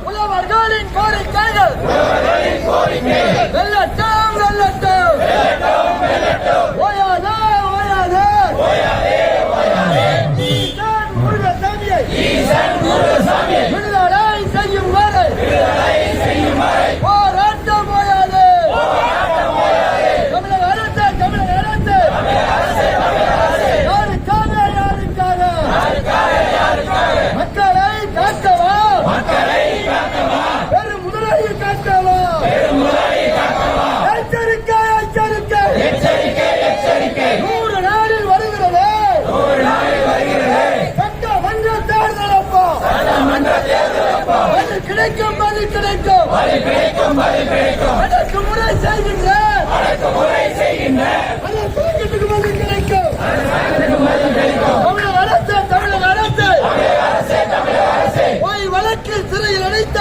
உழவர்களின் கோரிக்கைகள் வெல்லட்டும் வெல்லட்டும் ஓயாதே ஓயாதே ஈசன் முருகசாமியை விடுதலை செய்யும் வரை போராட்டம் ஓயாதே. தமிழக அரசு யாருக்காக மக்களை காக்கவா பெரும் முதலாளியை காக்கவா எச்சரிக்கை 100 நாளில் வருகிறது சட்டமன்ற தேர்தல் அப்போ அது கிடைக்கும் அடக்குமுறை செய்கின்ற அதற்கு பதில் கிடைக்கும். தமிழக அரசு பொய் வழக்கில் சிறையில் அடைத்த